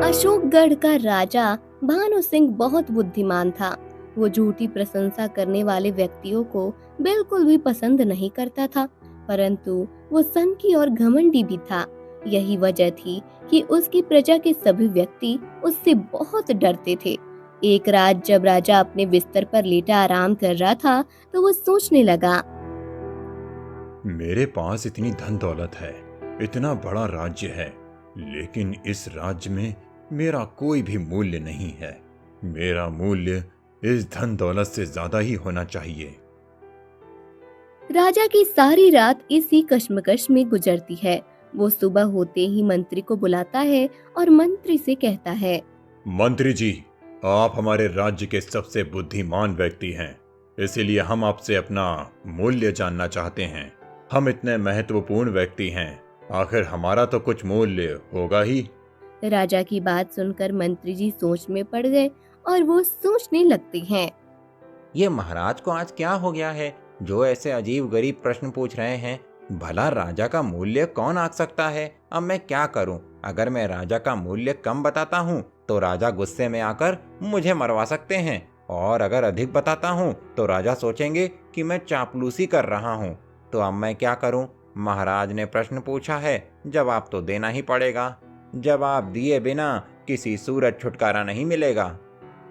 अशोकगढ़ का राजा भानु सिंह बहुत बुद्धिमान था। वो झूठी प्रशंसा करने वाले व्यक्तियों को बिल्कुल भी पसंद नहीं करता था, परंतु वो सनकी और घमंडी भी था। यही वजह थी कि उसकी प्रजा के सभी व्यक्ति उससे बहुत डरते थे। एक रात जब राजा अपने बिस्तर पर लेटा आराम कर रहा था, तो वो सोचने लगा। मेरे पास इतनी धन दौलत है, इतना बड़ा राज्य है, लेकिन इस राज्य में मेरा कोई भी मूल्य नहीं है। मेरा मूल्य इस धन दौलत से ज्यादा ही होना चाहिए। राजा की सारी रात इसी कश्मकश में गुजरती है। वो सुबह होते ही मंत्री को बुलाता है और मंत्री से कहता है। मंत्री जी, आप हमारे राज्य के सबसे बुद्धिमान व्यक्ति हैं, इसीलिए हम आपसे अपना मूल्य जानना चाहते हैं। हम इतने महत्वपूर्ण व्यक्ति हैं, आखिर हमारा तो कुछ मूल्य होगा ही। राजा की बात सुनकर मंत्री जी सोच में पड़ गए और वो सोचने लगते हैं। ये महाराज को आज क्या हो गया है जो ऐसे अजीब गरीब प्रश्न पूछ रहे हैं। भला राजा का मूल्य कौन आंक सकता है। अब मैं क्या करूं? अगर मैं राजा का मूल्य कम बताता हूं तो राजा गुस्से में आकर मुझे मरवा सकते हैं, और अगर अधिक बताता हूं तो राजा सोचेंगे कि मैं चापलूसी कर रहा हूं। तो अब मैं क्या करूं? महाराज ने प्रश्न पूछा है, जवाब तो देना ही पड़ेगा। जवाब दिए बिना किसी सूरत छुटकारा नहीं मिलेगा।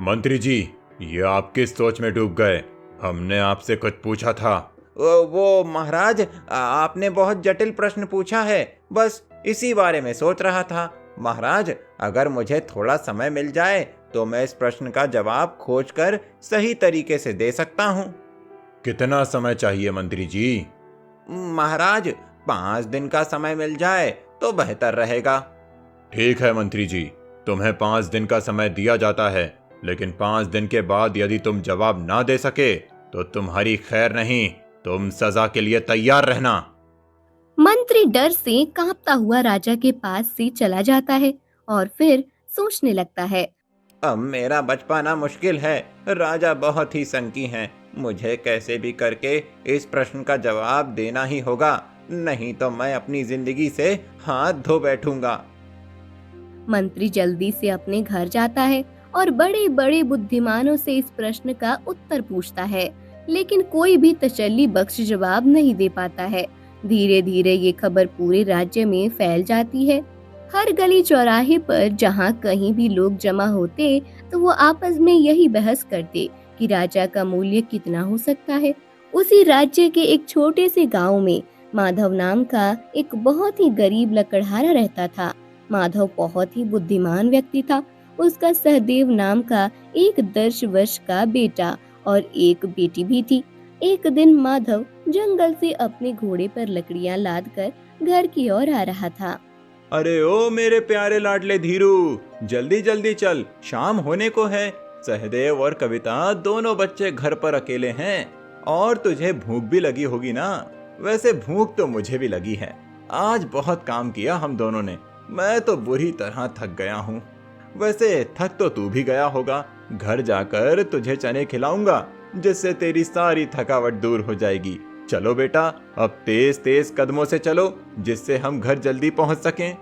मंत्री जी, ये आप किस सोच में डूब गए? हमने आपसे कुछ पूछा था। वो महाराज, आपने बहुत जटिल प्रश्न पूछा है, बस इसी बारे में सोच रहा था। महाराज, अगर मुझे थोड़ा समय मिल जाए तो मैं इस प्रश्न का जवाब खोजकर सही तरीके से दे सकता हूँ। कितना समय चाहिए मंत्री जी? महाराज, 5 दिन का समय मिल जाए तो बेहतर रहेगा। ठीक है मंत्री जी, तुम्हें 5 दिन का समय दिया जाता है, लेकिन 5 दिन के बाद यदि तुम जवाब ना दे सके तो तुम्हारी खैर नहीं, तुम सजा के लिए तैयार रहना। मंत्री डर से कांपता हुआ राजा के पास से चला जाता है और फिर सोचने लगता है। अब मेरा बच पाना मुश्किल है। राजा बहुत ही संकी हैं। मुझे कैसे भी करके इस प्रश्न का जवाब देना ही होगा, नहीं तो मैं अपनी जिंदगी से हाथ धो बैठूंगा। मंत्री जल्दी से अपने घर जाता है और बड़े बड़े बुद्धिमानों से इस प्रश्न का उत्तर पूछता है, लेकिन कोई भी तसल्ली बख्श जवाब नहीं दे पाता है। धीरे धीरे ये खबर पूरे राज्य में फैल जाती है। हर गली चौराहे पर जहाँ कहीं भी लोग जमा होते, तो वो आपस में यही बहस करते कि राजा का मूल्य कितना हो सकता है। उसी राज्य के एक छोटे से गांव में माधव नाम का एक बहुत ही गरीब लकड़हारा रहता था। माधव बहुत ही बुद्धिमान व्यक्ति था। उसका सहदेव नाम का एक 10 वर्ष का बेटा और एक बेटी भी थी। एक दिन माधव जंगल से अपने घोड़े पर लकड़ियां लादकर घर की ओर आ रहा था। अरे ओ मेरे प्यारे लाडले धीरू, जल्दी जल्दी चल, शाम होने को है। सहदेव और कविता दोनों बच्चे घर पर अकेले हैं, और तुझे भूख भी लगी होगी ना। वैसे भूख तो मुझे भी लगी है। आज बहुत काम किया हम दोनों ने, मैं तो बुरी तरह थक गया हूँ। वैसे थक तो तू भी गया होगा। घर जाकर तुझे चने खिलाऊंगा, जिससे तेरी सारी थकावट दूर हो जाएगी। चलो बेटा, अब तेज तेज कदमों से चलो, जिससे हम घर जल्दी पहुंच सकें।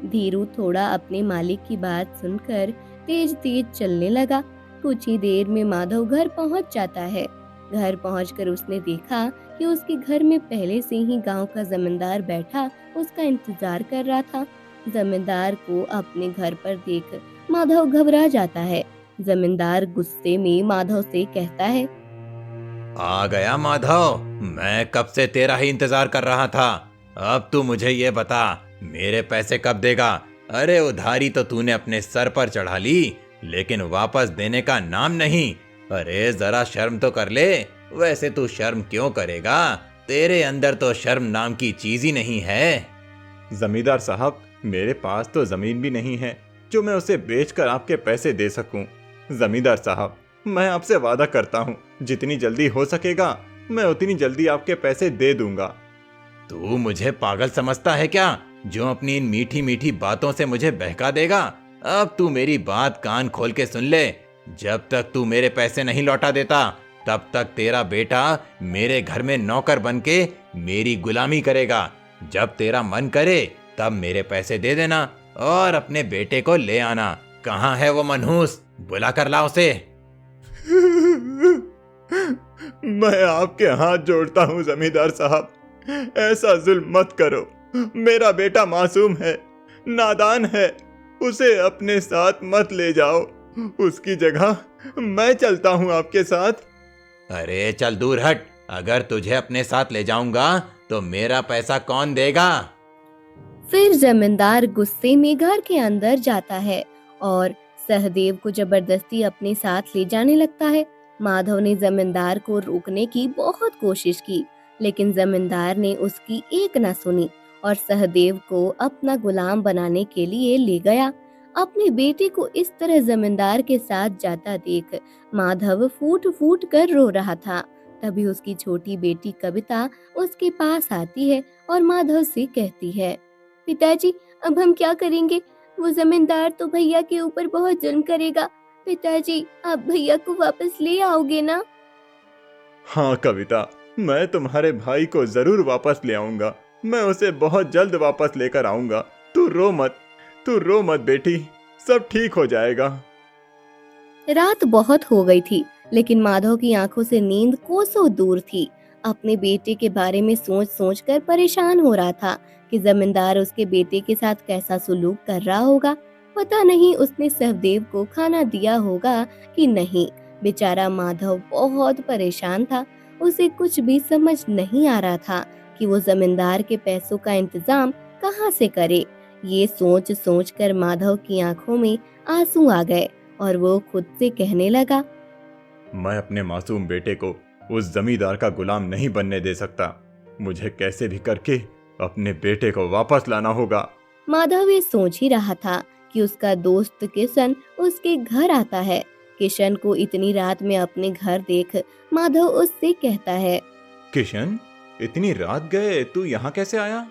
धीरू थोड़ा अपने मालिक की बात सुनकर तेज तेज चलने लगा। कुछ ही देर में माधव घर पहुंच जाता है। घर पहुंचकर उसने देखा कि उसके घर में पहले से ही गांव का जमींदार बैठा उसका इंतजार कर रहा था। जमींदार को अपने घर पर देख माधव घबरा जाता है। जमींदार गुस्से में माधव से कहता है। आ गया माधव, मैं कब से तेरा ही इंतजार कर रहा था। अब तू मुझे ये बता, मेरे पैसे कब देगा? अरे उधारी तो तूने अपने सर पर चढ़ा ली, लेकिन वापस देने का नाम नहीं। अरे जरा शर्म तो कर ले। वैसे तू शर्म क्यों करेगा? तेरे अंदर तो शर्म नाम की चीज ही नहीं है। जमींदार साहब, मेरे पास तो जमीन भी नहीं है जो मैं उसे बेचकर आपके पैसे दे सकूं। जमींदार साहब, मैं आपसे वादा करता हूं, जितनी जल्दी हो सकेगा मैं उतनी जल्दी आपके पैसे दे दूंगा। तू मुझे पागल समझता है क्या, जो अपनी इन मीठी मीठी बातों से मुझे बहका देगा? अब तू मेरी बात कान खोल के सुन ले। जब तक तू मेरे पैसे नहीं लौटा देता, तब तक तेरा बेटा मेरे घर में नौकर बनके मेरी गुलामी करेगा। जब तेरा मन करे तब मेरे पैसे दे देना, और अपने बेटे को ले आना। कहाँ है वो मनहूस? बुला कर ला उसे। मैं आपके हाथ जोड़ता हूँ जमींदार साहब, ऐसा जुल्म मत करो। मेरा बेटा मासूम है, नादान है, उसे अपने साथ मत ले जाओ। उसकी जगह मैं चलता हूँ आपके साथ। अरे चल दूर हट, अगर तुझे अपने साथ ले जाऊंगा तो मेरा पैसा कौन देगा? फिर जमींदार गुस्से में घर के अंदर जाता है और सहदेव को जबरदस्ती अपने साथ ले जाने लगता है। माधव ने जमींदार को रोकने की बहुत कोशिश की, लेकिन जमींदार ने उसकी एक न सुनी और सहदेव को अपना गुलाम बनाने के लिए ले गया। अपने बेटे को इस तरह जमींदार के साथ जाता देख माधव फूट फूट कर रो रहा था। तभी उसकी छोटी बेटी कविता उसके पास आती है और माधव से कहती है, पिताजी, अब हम क्या करेंगे? वो जमींदार तो भैया के ऊपर बहुत जुल्म करेगा। पिताजी, आप भैया को वापस ले आओगे ना? हाँ कविता, मैं तुम्हारे भाई को जरूर वापस ले आऊंगा। मैं उसे बहुत जल्द वापस लेकर आऊंगा। तू रो मत बेटी, सब ठीक हो जाएगा। रात बहुत हो गई थी, लेकिन माधव की आंखों से नींद कोसों दूर थी। अपने बेटे के बारे में सोच सोच कर परेशान हो रहा था कि जमींदार उसके बेटे के साथ कैसा सुलूक कर रहा होगा। पता नहीं उसने सहदेव को खाना दिया होगा कि नहीं। बेचारा माधव बहुत परेशान था। उसे कुछ भी समझ नहीं आ रहा था कि वो जमींदार के पैसों का इंतजाम कहाँ से करे। ये सोच सोच कर माधव की आंखों में आंसू आ गए और वो खुद से कहने लगा, मैं अपने मासूम बेटे को उस जमींदार का गुलाम नहीं बनने दे सकता। मुझे कैसे भी करके अपने बेटे को वापस लाना होगा। माधव ये सोच ही रहा था कि उसका दोस्त किशन उसके घर आता है। किशन को इतनी रात में अपने घर देख माधव उससे कहता है, किशन, इतनी रात गए तू यहाँ कैसे आया?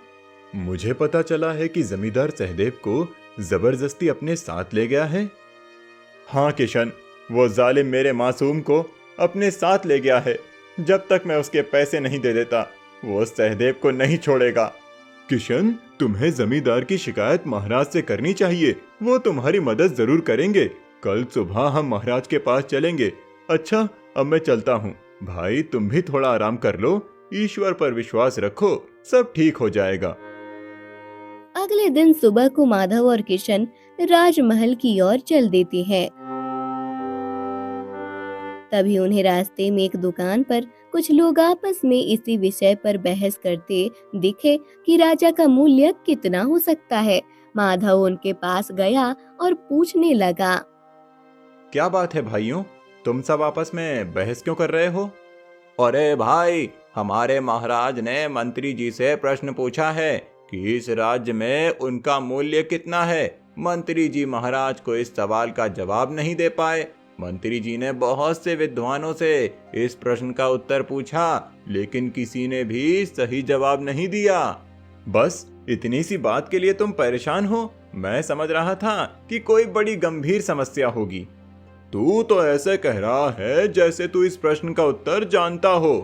मुझे पता चला है कि जमींदार सहदेव को जबरदस्ती अपने साथ ले गया है। हाँ किशन, वो जालिम मेरे मासूम को अपने साथ ले गया है। जब तक मैं उसके पैसे नहीं दे देता, वो सहदेव को नहीं छोड़ेगा। किशन, तुम्हें जमींदार की शिकायत महाराज से करनी चाहिए। वो तुम्हारी मदद जरूर करेंगे। कल सुबह हम महाराज के पास चलेंगे। अच्छा, अब मैं चलता हूँ। भाई, तुम भी थोड़ा आराम कर लो। ईश्वर पर विश्वास रखो, सब ठीक हो जाएगा। अगले दिन सुबह को माधव और किशन राजमहल की ओर चल देते हैं। तभी उन्हें रास्ते में एक दुकान पर कुछ लोग आपस में इसी विषय पर बहस करते दिखे कि राजा का मूल्य कितना हो सकता है। माधव उनके पास गया और पूछने लगा, क्या बात है भाइयों, तुम सब आपस में बहस क्यों कर रहे हो? अरे भाई, हमारे महाराज ने मंत्री जी से प्रश्न पूछा है कि इस राज्य में उनका मूल्य कितना है। मंत्री जी महाराज को इस सवाल का जवाब नहीं दे पाए। मंत्री जी ने बहुत से विद्वानों से इस प्रश्न का उत्तर पूछा, लेकिन किसी ने भी सही जवाब नहीं दिया। बस इतनी सी बात के लिए तुम परेशान हो? मैं समझ रहा था कि कोई बड़ी गंभीर समस्या होगी। तू तो ऐसे कह रहा है जैसे तू इस प्रश्न का उत्तर जानता हो।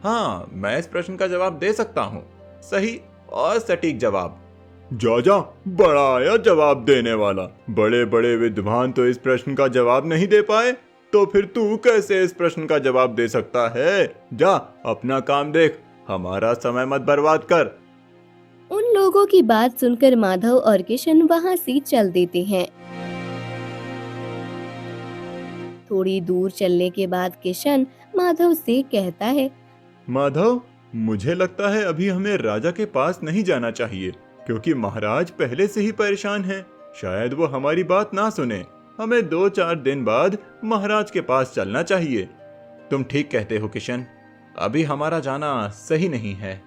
हाँ, मैं इस प्रश्न का जवाब दे सकता हूँ, सही और सटीक जवाब। जा, बड़ा आया जवाब देने वाला। बड़े बड़े विद्वान तो इस प्रश्न का जवाब नहीं दे पाए, तो फिर तू कैसे इस प्रश्न का जवाब दे सकता है? जा, अपना काम देख, हमारा समय मत बर्बाद कर। उन लोगों की बात सुनकर माधव और किशन वहां से चल देते हैं। थोड़ी दूर चलने के बाद किशन माधव से कहता है, माधव, मुझे लगता है अभी हमें राजा के पास नहीं जाना चाहिए, क्योंकि महाराज पहले से ही परेशान हैं। शायद वो हमारी बात ना सुने। हमें 2-4 दिन बाद महाराज के पास चलना चाहिए। तुम ठीक कहते हो किशन, अभी हमारा जाना सही नहीं है।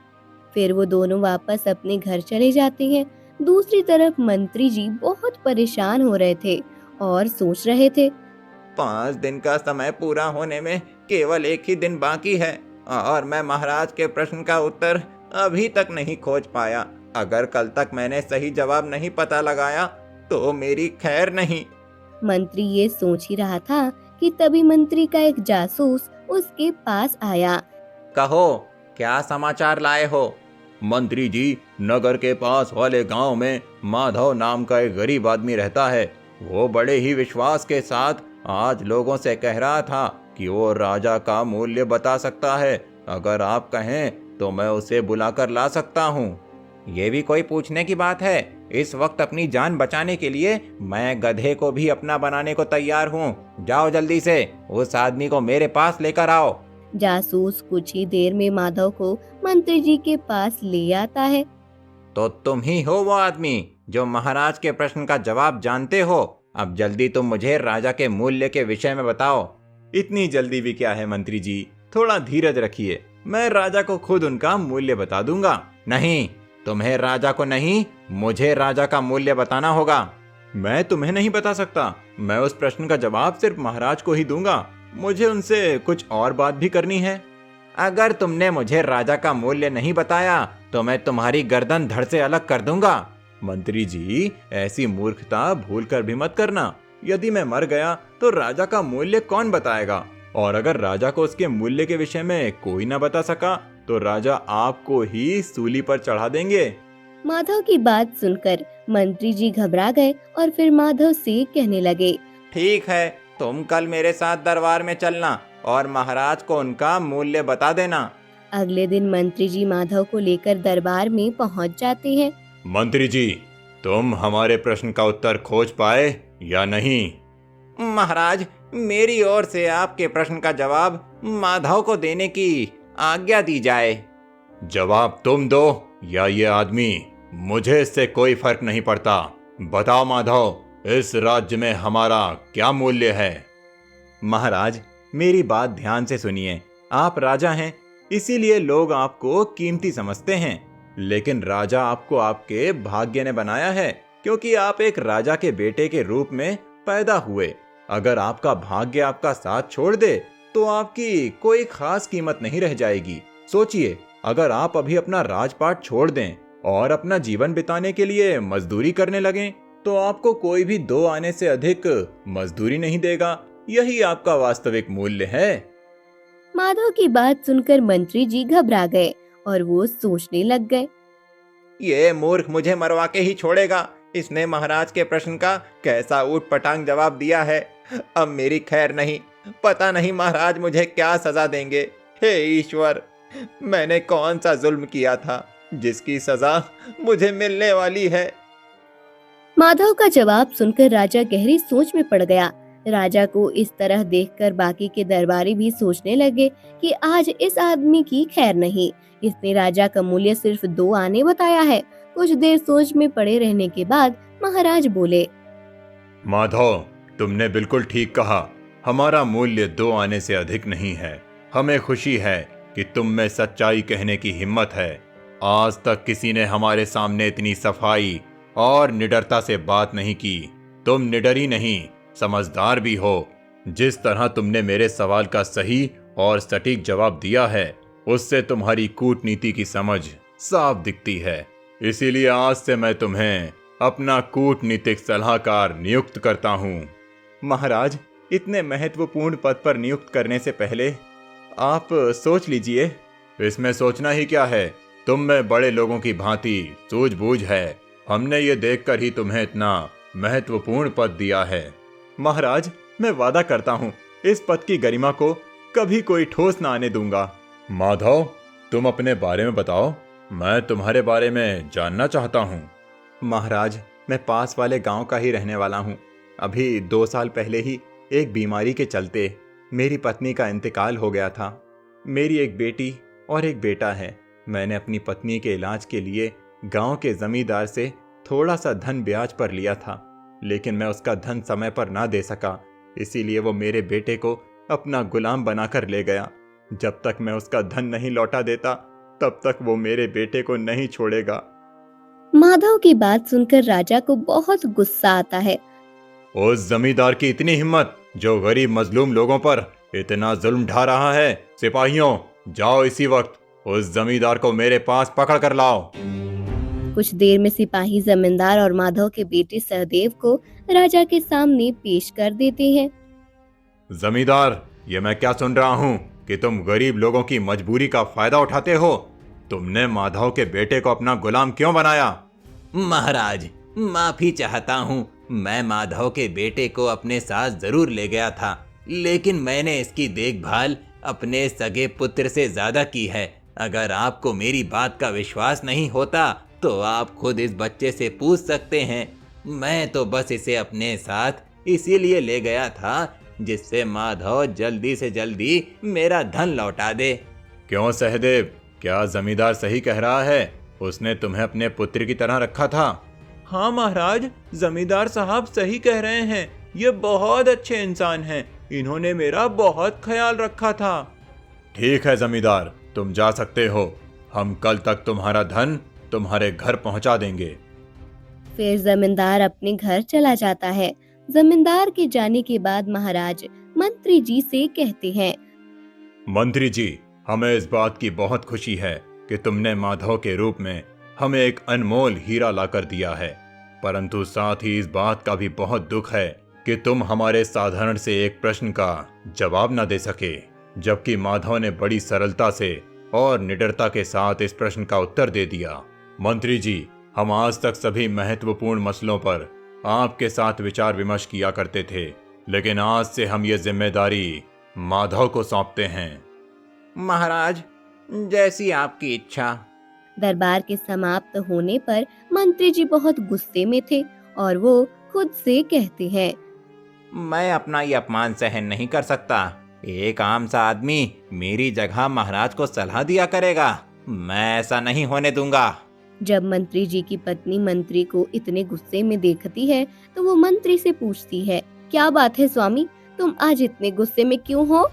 फिर वो दोनों वापस अपने घर चले जाते हैं। दूसरी तरफ मंत्री जी बहुत परेशान हो रहे थे और सोच रहे थे, 5 दिन का समय पूरा होने में केवल 1 ही दिन बाकी है और मैं महाराज के प्रश्न का उत्तर अभी तक नहीं खोज पाया। अगर कल तक मैंने सही जवाब नहीं पता लगाया तो मेरी खैर नहीं। मंत्री ये सोच ही रहा था कि तभी मंत्री का एक जासूस उसके पास आया। कहो, क्या समाचार लाए हो? मंत्री जी, नगर के पास वाले गांव में माधव नाम का एक गरीब आदमी रहता है। वो बड़े ही विश्वास के साथ आज लोगों से कह रहा था कि वो राजा का मूल्य बता सकता है। अगर आप कहें तो मैं उसे बुलाकर ला सकता हूँ। ये भी कोई पूछने की बात है? इस वक्त अपनी जान बचाने के लिए मैं गधे को भी अपना बनाने को तैयार हूँ। जाओ जल्दी से उस आदमी को मेरे पास लेकर आओ। जासूस कुछ ही देर में माधव को मंत्री जी के पास ले आता है। तो तुम ही हो वो आदमी जो महाराज के प्रश्न का जवाब जानते हो। अब जल्दी तुम मुझे राजा के मूल्य के विषय में बताओ। इतनी जल्दी भी क्या है मंत्री जी, थोड़ा धीरज रखिए, मैं राजा को खुद उनका मूल्य बता दूंगा। नहीं, तुम्हें राजा को नहीं, मुझे राजा का मूल्य बताना होगा। मैं तुम्हें नहीं बता सकता, मैं उस प्रश्न का जवाब सिर्फ महाराज को ही दूंगा। मुझे उनसे कुछ और बात भी करनी है। अगर तुमने मुझे राजा का मूल्य नहीं बताया तो मैं तुम्हारी गर्दन धड़ से अलग कर दूंगा। मंत्री जी, ऐसी मूर्खता भूल कर भी मत करना। यदि मैं मर गया तो राजा का मूल्य कौन बताएगा? और अगर राजा को उसके मूल्य के विषय में कोई ना बता सका तो राजा आपको ही सूली पर चढ़ा देंगे। माधव की बात सुनकर मंत्री जी घबरा गए और फिर माधव से कहने लगे, ठीक है, तुम कल मेरे साथ दरबार में चलना और महाराज को उनका मूल्य बता देना। अगले दिन मंत्री जी माधव को लेकर दरबार में पहुंच जाते हैं। मंत्री जी, तुम हमारे प्रश्न का उत्तर खोज पाए या नहीं? महाराज, मेरी ओर से आपके प्रश्न का जवाब माधव को देने की आज्ञा दी जाए। जवाब तुम दो या ये आदमी, मुझे इससे कोई फर्क नहीं पड़ता। बताओ माधव, इस राज्य में हमारा क्या मूल्य है? महाराज, मेरी बात ध्यान से सुनिए। आप राजा हैं, इसीलिए लोग आपको कीमती समझते हैं। लेकिन राजा आपको आपके भाग्य ने बनाया है, क्योंकि आप एक राजा के बेटे के रूप में पैदा हुए। अगर आपका भाग्य आपका साथ छोड़ दे तो आपकी कोई खास कीमत नहीं रह जाएगी। सोचिए, अगर आप अभी अपना राजपाट छोड़ दें और अपना जीवन बिताने के लिए मजदूरी करने लगें तो आपको कोई भी 2 आने से अधिक मजदूरी नहीं देगा। यही आपका वास्तविक मूल्य है। माधव की बात सुनकर मंत्री जी घबरा गए और वो सोचने लग गए। ये मूर्ख मुझे मरवा के ही छोड़ेगा। इसने महाराज के प्रश्न का कैसा ऊट पटांग जवाब दिया है। अब मेरी खैर नहीं। पता नहीं महाराज मुझे क्या सजा देंगे। हे ईश्वर, मैंने कौन सा जुल्म किया था जिसकी सजा मुझे मिलने वाली है। माधव का जवाब सुनकर राजा गहरी सोच में पड़ गया। राजा को इस तरह देखकर बाकी के दरबारी भी सोचने लगे कि आज इस आदमी की खैर नहीं। इसने राजा का मूल्य सिर्फ 2 आने बताया है। कुछ देर सोच में पड़े रहने के बाद महाराज बोले, माधव, तुमने बिल्कुल ठीक कहा। हमारा मूल्य 2 आने से अधिक नहीं है। हमें खुशी है कि तुम में सच्चाई कहने की हिम्मत है। आज तक किसी ने हमारे सामने इतनी सफाई और निडरता से बात नहीं की। तुम निडर ही नहीं, समझदार भी हो। जिस तरह तुमने मेरे सवाल का सही और सटीक जवाब दिया है, उससे तुम्हारी कूटनीति की समझ साफ दिखती है। इसीलिए आज से मैं तुम्हें अपना कूटनीतिक सलाहकार नियुक्त करता हूँ। महाराज, इतने महत्वपूर्ण पद पर नियुक्त करने से पहले आप सोच लीजिए। इसमें सोचना ही क्या है? तुम में बड़े लोगों की भांति सूझबूझ है। हमने ये देखकर ही तुम्हें इतना महत्वपूर्ण पद दिया है। महाराज, मैं वादा करता हूँ इस पद की गरिमा को कभी कोई ठोस ना आने दूंगा। माधव, तुम अपने बारे में बताओ। मैं तुम्हारे बारे में जानना चाहता हूँ। महाराज, मैं पास वाले गांव का ही रहने वाला हूँ। अभी 2 साल पहले ही एक बीमारी के चलते मेरी पत्नी का इंतकाल हो गया था। मेरी एक बेटी और एक बेटा है। मैंने अपनी पत्नी के इलाज के लिए गांव के जमींदार से थोड़ा सा धन ब्याज पर लिया था, लेकिन मैं उसका धन समय पर ना दे सका। इसीलिए वो मेरे बेटे को अपना गुलाम बनाकर ले गया। जब तक मैं उसका धन नहीं लौटा देता तब तक वो मेरे बेटे को नहीं छोड़ेगा। माधव की बात सुनकर राजा को बहुत गुस्सा आता है। उस जमींदार की इतनी हिम्मत जो गरीब मजलूम लोगों पर इतना जुल्म ढा रहा है। सिपाहियों, जाओ इसी वक्त उस जमींदार को मेरे पास पकड़ कर लाओ। कुछ देर में सिपाही जमींदार और माधव के बेटे सहदेव को राजा के सामने पेश कर देते हैं। जमींदार, ये मैं क्या सुन रहा हूँ कि तुम गरीब लोगों की मजबूरी का फायदा उठाते हो। तुमने माधव के बेटे को अपना गुलाम क्यों बनाया? महाराज, माफी चाहता हूँ। मैं माधव के बेटे को अपने साथ जरूर ले गया था, लेकिन मैंने इसकी देखभाल अपने सगे पुत्र से ज्यादा की है। अगर आपको मेरी बात का विश्वास नहीं होता तो आप खुद इस बच्चे से पूछ सकते हैं। मैं तो बस इसे अपने साथ इसीलिए ले गया था जिससे माधव जल्दी से जल्दी मेरा धन लौटा दे। क्यों सहदेव, क्या जमींदार सही कह रहा है? उसने तुम्हें अपने पुत्र की तरह रखा था। हाँ महाराज, जमींदार साहब सही कह रहे हैं। ये बहुत अच्छे इंसान हैं। इन्होंने मेरा बहुत ख्याल रखा था। ठीक है जमींदार, तुम जा सकते हो। हम कल तक तुम्हारा धन तुम्हारे घर पहुंचा देंगे। फिर जमींदार अपने घर चला जाता है। जमींदार के जाने के बाद महाराज मंत्री जी से कहते हैं, मंत्री जी, हमें इस बात की बहुत खुशी है कि तुमने माधव के रूप में हमें एक अनमोल हीरा लाकर दिया है, परंतु साथ ही इस बात का भी बहुत दुख है कि तुम हमारे साधारण से एक प्रश्न का जवाब न दे सके, जबकि माधव ने बड़ी सरलता से और निडरता के साथ इस प्रश्न का उत्तर दे दिया। मंत्री जी, हम आज तक सभी महत्वपूर्ण मसलों पर आपके साथ विचार विमर्श किया करते थे, लेकिन आज से हम ये जिम्मेदारी माधव को सौंपते हैं। महाराज, जैसी आपकी इच्छा। दरबार के समाप्त होने पर मंत्री जी बहुत गुस्से में थे और वो खुद से कहते हैं, मैं अपना ये अपमान सहन नहीं कर सकता। एक आम सा आदमी मेरी जगह महाराज को सलाह दिया करेगा। मैं ऐसा नहीं होने दूंगा। जब मंत्री जी की पत्नी मंत्री को इतने गुस्से में देखती है तो वो मंत्री से पूछती है, क्या बात है स्वामी, तुम आज इतने गुस्से में क्यों हो?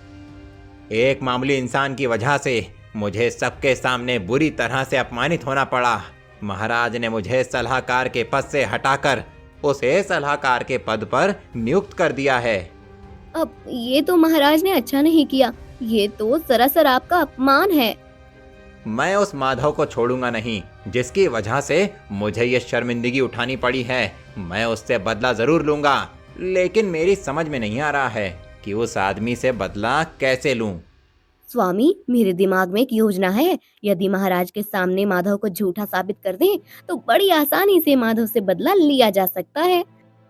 एक मामूली इंसान की वजह से मुझे सबके सामने बुरी तरह से अपमानित होना पड़ा। महाराज ने मुझे सलाहकार के पद से हटाकर उसे सलाहकार के पद पर नियुक्त कर दिया है। अब ये तो महाराज ने अच्छा नहीं किया, ये तो सरासर आपका अपमान है। मैं उस माधव को छोड़ूंगा नहीं जिसकी वजह से मुझे ये शर्मिंदगी उठानी पड़ी है। मैं उससे बदला जरूर लूंगा, लेकिन मेरी समझ में नहीं आ रहा है कि उस आदमी से बदला कैसे लूं। स्वामी, मेरे दिमाग में एक योजना है। यदि महाराज के सामने माधव को झूठा साबित कर दें तो बड़ी आसानी से माधव से बदला लिया जा सकता है।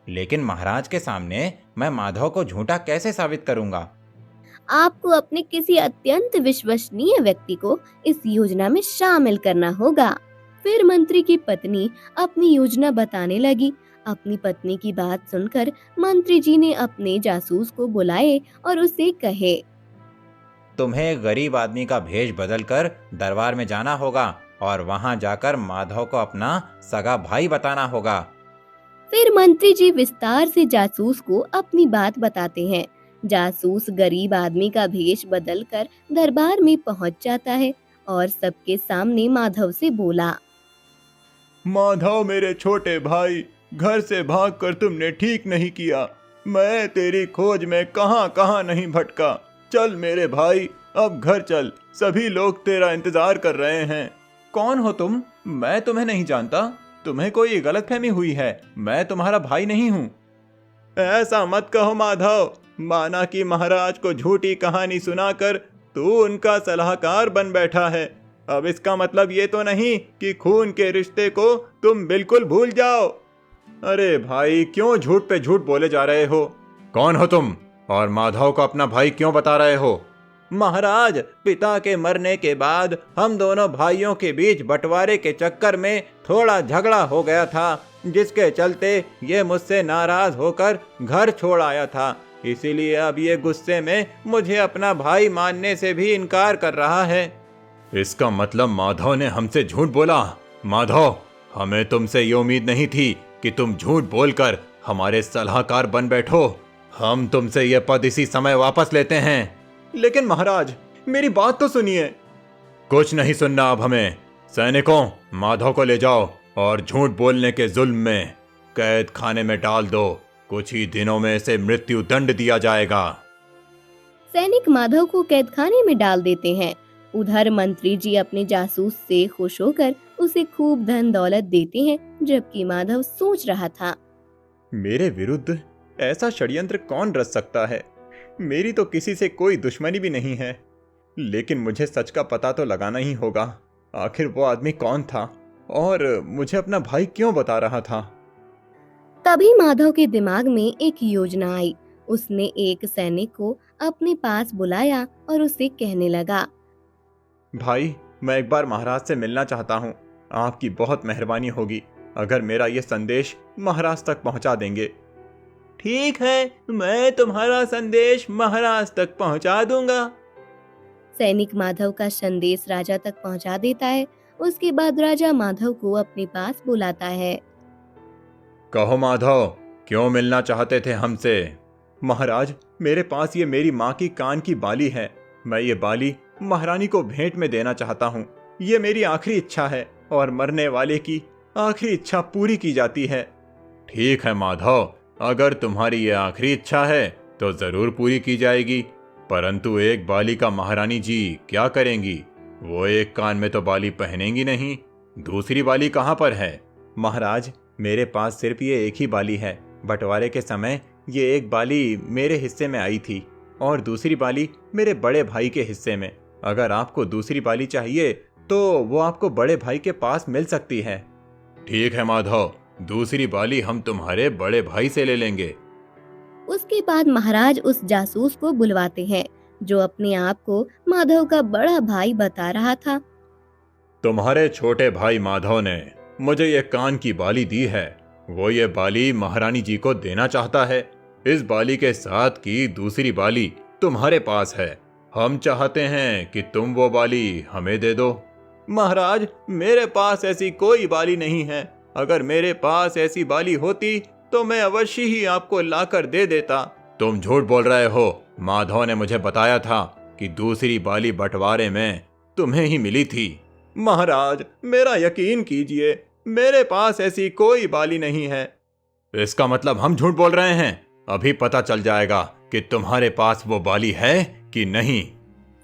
लेकिन महाराज के सामने मैं माधव को झूठा कैसे साबित करूंगा? आपको अपने किसी अत्यंत विश्वसनीय व्यक्ति को इस योजना में शामिल करना होगा। फिर मंत्री की पत्नी अपनी योजना बताने लगी। अपनी पत्नी की बात सुनकर मंत्री जी ने अपने जासूस को बुलाए और उसे कहे, तुम्हें गरीब आदमी का भेष बदलकर दरबार में जाना होगा और वहां जाकर माधव को अपना सगा भाई बताना होगा। फिर मंत्री जी विस्तार से जासूस को अपनी बात बताते हैं। जासूस गरीब आदमी का भेष बदलकर दरबार में पहुंच जाता है और सबके सामने माधव से बोला, माधव मेरे छोटे भाई, घर से भागकर तुमने ठीक नहीं किया। मैं तेरी खोज में कहां कहां नहीं भटका। चल मेरे भाई, अब घर चल, सभी लोग तेरा इंतजार कर रहे हैं। कौन हो तुम? मैं तुम्हें नहीं जानता। तुम्हें कोई गलतफहमी हुई है। मैं तुम्हारा भाई नहीं हूँ। ऐसा मत कहो माधव। माना कि महाराज को झूठी कहानी सुनाकर तू उनका सलाहकार बन बैठा है। अब इसका मतलब ये तो नहीं कि खून के रिश्ते को तुम बिल्कुल भूल जाओ। अरे भाई, क्यों झूठ पे झूठ बोले जा रहे हो? कौन हो तुम और माधव को अपना भाई क्यों बता रहे हो? महाराज, पिता के मरने के बाद हम दोनों भाइयों के बीच बंटवारे के चक्कर में थोड़ा झगड़ा हो गया था, जिसके चलते ये मुझसे नाराज होकर घर छोड़ आया था। इसीलिए अब ये गुस्से में मुझे अपना भाई मानने से भी इनकार कर रहा है। इसका मतलब माधव ने हमसे झूठ बोला। माधव, हमें तुमसे ये उम्मीद नहीं थी कि तुम झूठ बोलकर हमारे सलाहकार बन बैठो। हम तुमसे ये पद इसी समय वापस लेते हैं। लेकिन महाराज, मेरी बात तो सुनिए। कुछ नहीं सुनना अब हमें। सैनिकों, माधव को ले जाओ और झूठ बोलने के जुल्म में कैद खाने में डाल दो। कुछ ही दिनों में इसे मृत्यु दंड दिया जाएगा। सैनिक माधव को कैद खाने में डाल देते हैं। उधर मंत्री जी अपने जासूस से खुश होकर उसे खूब धन दौलत देते हैं, जबकि माधव सोच रहा था, मेरे विरुद्ध ऐसा षड्यंत्र कौन रच सकता है? मेरी तो किसी से कोई दुश्मनी भी नहीं है, लेकिन मुझे सच का पता तो लगाना ही होगा। आखिर वो आदमी कौन था और मुझे अपना भाई क्यों बता रहा था? तभी माधव के दिमाग में एक योजना आई। उसने एक सैनिक को अपने पास बुलाया और उससे कहने लगा, भाई, मैं एक बार महाराज से मिलना चाहता हूँ। आपकी बहुत मेहरबानी होगी अगर मेरा ये संदेश महाराज तक पहुँचा देंगे। ठीक है, मैं तुम्हारा संदेश महाराज तक पहुँचा दूंगा। सैनिक माधव का संदेश राजा तक पहुंचा देता है। उसके बाद राजा माधव को अपने पास बुलाता है। कहो माधव, क्यों मिलना चाहते थे हमसे? महाराज, मेरे पास ये मेरी माँ की कान की बाली है। मैं ये बाली महारानी को भेंट में देना चाहता हूँ। ये मेरी आखिरी इच्छा है और मरने वाले की आखिरी इच्छा पूरी की जाती है। ठीक है माधव, अगर तुम्हारी ये आखिरी इच्छा है तो जरूर पूरी की जाएगी। परंतु एक बाली का महारानी जी क्या करेंगी? वो एक कान में तो बाली पहनेंगी नहीं, दूसरी बाली कहाँ पर है? महाराज, मेरे पास सिर्फ ये एक ही बाली है। बंटवारे के समय ये एक बाली मेरे हिस्से में आई थी और दूसरी बाली मेरे बड़े भाई के हिस्से में। अगर आपको दूसरी बाली चाहिए तो वो आपको बड़े भाई के पास मिल सकती है। ठीक है माधव, दूसरी बाली हम तुम्हारे बड़े भाई से ले लेंगे। उसके बाद महाराज उस जासूस को बुलवाते हैं जो अपने आप को माधव का बड़ा भाई बता रहा था। तुम्हारे छोटे भाई माधव ने मुझे ये कान की बाली दी है। वो ये बाली महारानी जी को देना चाहता है। इस बाली के साथ की दूसरी बाली तुम्हारे पास है। हम चाहते हैं कि तुम वो बाली हमें दे दो। महाराज, मेरे पास ऐसी कोई बाली नहीं है। अगर मेरे पास ऐसी बाली होती तो मैं अवश्य ही आपको लाकर दे देता। तुम झूठ बोल रहे हो। माधव ने मुझे बताया था कि दूसरी बाली बंटवारे में तुम्हें ही मिली थी। महाराज, मेरा यकीन कीजिए, मेरे पास ऐसी कोई बाली नहीं है। इसका मतलब हम झूठ बोल रहे हैं। अभी पता चल जाएगा कि तुम्हारे पास वो बाली है कि नहीं।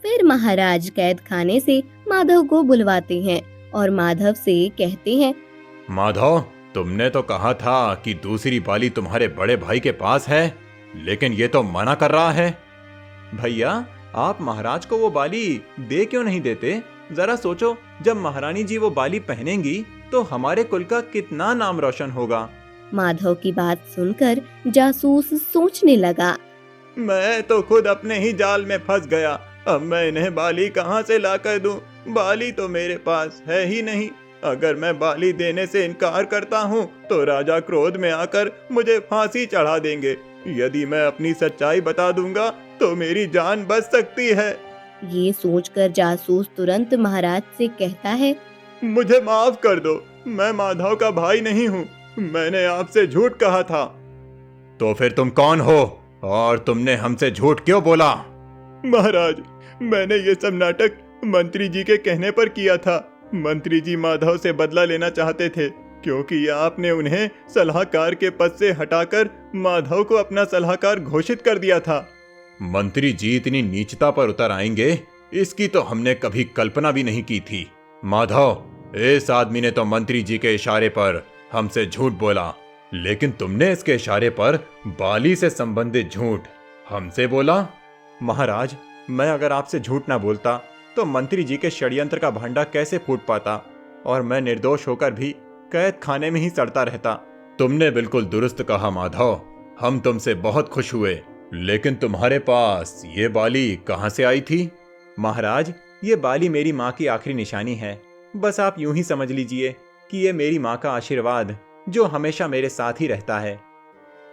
फिर महाराज कैद खाने से माधव को बुलवाते हैं और माधव से कहते हैं, माधव, तुमने तो कहा था कि दूसरी बाली तुम्हारे बड़े भाई के पास है, लेकिन ये तो मना कर रहा है। भैया, आप महाराज को वो बाली दे क्यों नहीं देते? जरा सोचो, जब महारानी जी वो बाली पहनेंगी तो हमारे कुल का कितना नाम रोशन होगा। माधव की बात सुनकर जासूस सोचने लगा, मैं तो खुद अपने ही जाल में फंस गया। अब मैं इन्हें बाली कहाँ से लाकर दूं? बाली तो मेरे पास है ही नहीं। अगर मैं बाली देने से इनकार करता हूँ तो राजा क्रोध में आकर मुझे फांसी चढ़ा देंगे। यदि मैं अपनी सच्चाई बता दूंगा तो मेरी जान बच सकती है। ये सोचकर जासूस तुरंत महाराज से कहता है, मुझे माफ कर दो, मैं माधव का भाई नहीं हूँ। मैंने आपसे झूठ कहा था। तो फिर तुम कौन हो और तुमने हमसे झूठ क्यों बोला? महाराज, मैंने ये सब नाटक मंत्री जी के कहने पर किया था। मंत्री जी माधव से बदला लेना चाहते थे क्योंकि आपने उन्हें सलाहकार के पद से हटाकर माधव को अपना सलाहकार घोषित कर दिया था। मंत्री जी इतनी नीचता पर उतर आएंगे, इसकी तो हमने कभी कल्पना भी नहीं की थी। माधव, इस आदमी ने तो मंत्री जी के इशारे पर हमसे झूठ बोला, लेकिन तुमने इसके इशारे पर बाली से संबंधित झूठ हमसे बोला। महाराज, मैं अगर आपसे झूठ ना बोलता तो मंत्री जी के षड्यंत्र का भांडा कैसे फूट पाता और मैं निर्दोष होकर भी कैद खाने में ही सड़ता रहता। तुमने बिल्कुल दुरुस्त कहा माधव, हम तुमसे बहुत खुश हुए, लेकिन तुम्हारे पास ये बाली कहाँ से आई थी? महाराज, ये बाली मेरी माँ की आखिरी निशानी है। बस आप यूं ही समझ लीजिए कि ये मेरी माँ का आशीर्वाद जो हमेशा मेरे साथ ही रहता है।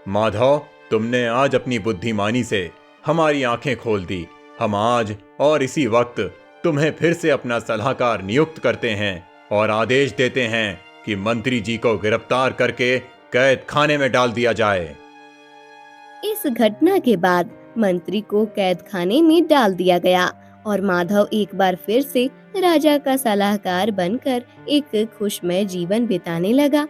माधव, तुमने आज अपनी बुद्धिमानी से हमारी आंखें खोल दी। हम आज और इसी वक्त तुम्हें फिर से अपना सलाहकार नियुक्त करते हैं और आदेश देते हैं कि मंत्री जी को गिरफ्तार करके कैद खाने में डाल दिया जाए। इस घटना के बाद मंत्री को कैद खाने में डाल दिया गया और माधव एक बार फिर से राजा का सलाहकार बनकर एक खुशमय जीवन बिताने लगा।